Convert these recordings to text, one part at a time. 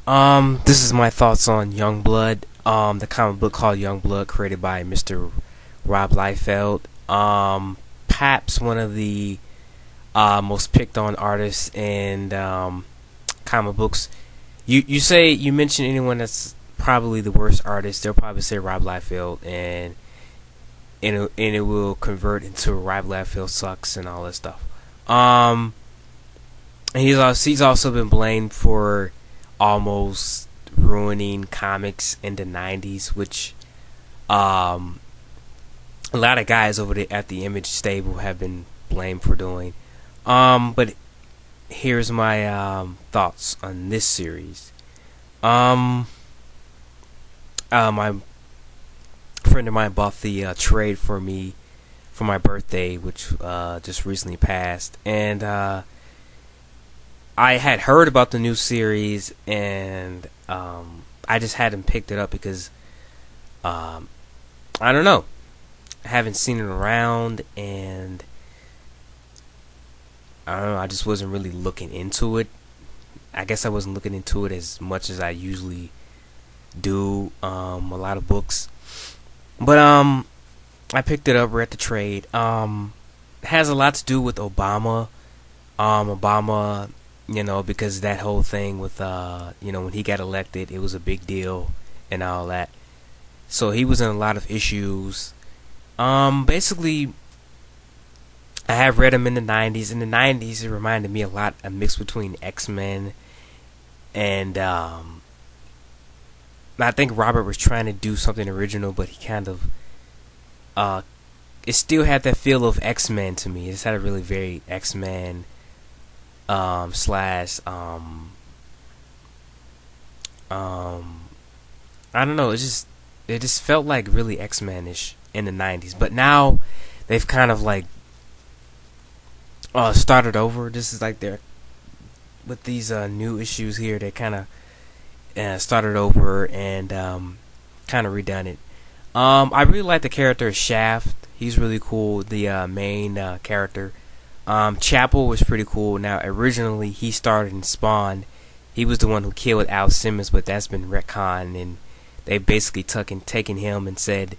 This is my thoughts on YoungBlood. The comic book called YoungBlood, created by Mr. Rob Liefeld. Perhaps one of the most picked on artists in comic books. You mention anyone that's probably the worst artist, they'll probably say Rob Liefeld, and it will convert into Rob Liefeld sucks and all that stuff. Um, and he's also been blamed for almost ruining comics in the 90s, which um, a lot of guys over there at the Image stable have been blamed for doing. But here's my thoughts on this series. Um, my friend of mine bought the trade for me for my birthday, which just recently passed, and I had heard about the new series, and I just hadn't picked it up because um, I don't know, I haven't seen it around, and I don't know, I just wasn't really looking into it. I guess I wasn't looking into it as much as I usually do. A lot of books, but I picked it up, read the trade. It has a lot to do with Obama. Obama, because that whole thing with when he got elected, it was a big deal and all that. So he was in a lot of issues. Basically, I have read him in the 90s. In the 90s, it reminded me a lot, a mix between X-Men and I think Robert was trying to do something original, but he kind of it still had that feel of X-Men to me. It just had a really very X-Men slash I don't know, it just felt like really X-Men-ish in the 90s. But now they've kind of like started over. This is like they're with these new issues here. They kind of started over and kind of redone it. I really like the character Shaft. He's really cool. The main character. Chapel was pretty cool. Now, originally he started in Spawn. He was the one who killed Al Simmons, but that's been retconned, and they basically taken him and said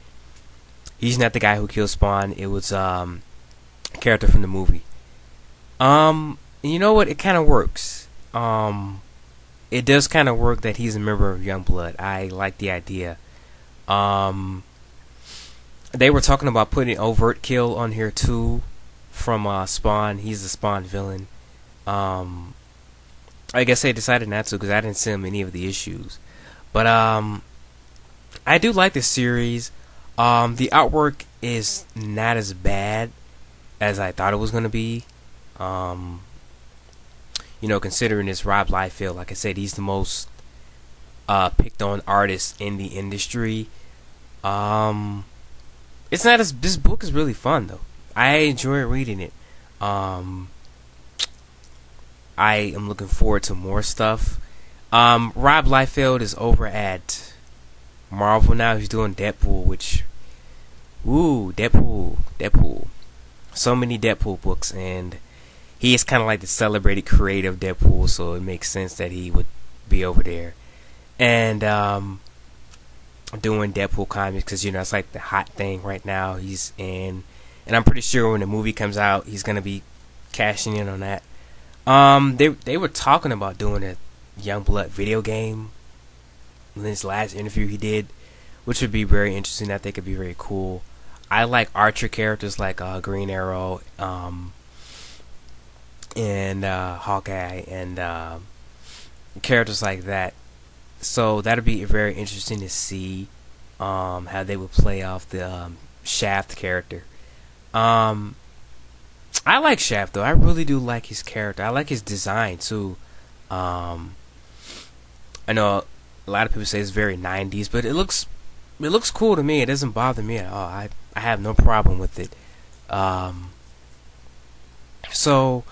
he's not the guy who killed Spawn. It was a character from the movie. You know what? It kind of works. It does kind of work that he's a member of YoungBlood. I like the idea. They were talking about putting Overt Kill on here too, from Spawn. He's the Spawn villain. I guess they decided not to because I didn't see him in any of the issues. But I do like this series. The artwork is not as bad as I thought it was gonna be. Considering it's Rob Liefeld, like I said, he's the most picked on artist in the industry. It's not as This book is really fun though. I enjoy reading it. I am looking forward to more stuff. Rob Liefeld is over at Marvel now. He's doing Deadpool, which Deadpool. So many Deadpool books, and he is kind of like the celebrated creative Deadpool, so it makes sense that he would be over there and doing Deadpool comics because it's like the hot thing right now. He's in, and I'm pretty sure when the movie comes out, he's gonna be cashing in on that. They were talking about doing a YoungBlood video game in this last interview he did, which would be very interesting. I think it'd be very cool. I like Archer characters like Green Arrow, and Hawkeye, and characters like that. So that'd be very interesting to see how they would play off the Shaft character. I like Shaft though. I really do like his character. I like his design too. I know a lot of people say it's very 90s, but it looks cool to me. It doesn't bother me at all. I have no problem with it. So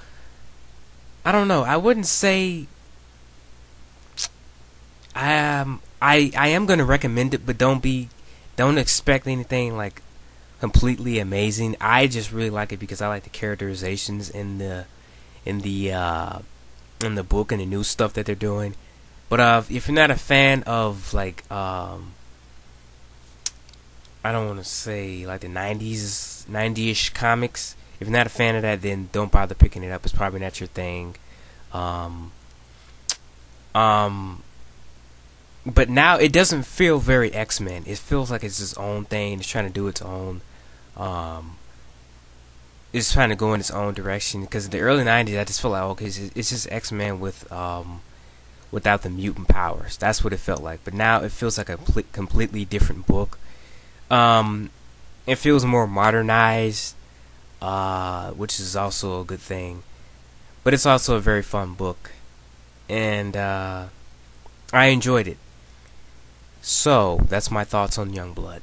I don't know. I wouldn't say I am gonna recommend it, but don't expect anything like completely amazing. I just really like it because I like the characterizations in the book and the new stuff that they're doing. But if you're not a fan of like I don't want to say like the 90-ish comics. If you're not a fan of that, then don't bother picking it up. It's probably not your thing. Um, um, but now it doesn't feel very X-Men. It feels like it's its own thing. It's trying to do its own. Um, it's trying to go in its own direction. Because in the early 90s, I just felt like, okay, it's just X-Men with without the mutant powers. That's what it felt like. But now it feels like a completely different book. It feels more modernized, which is also a good thing. But it's also a very fun book, and I enjoyed it. So that's my thoughts on YoungBlood.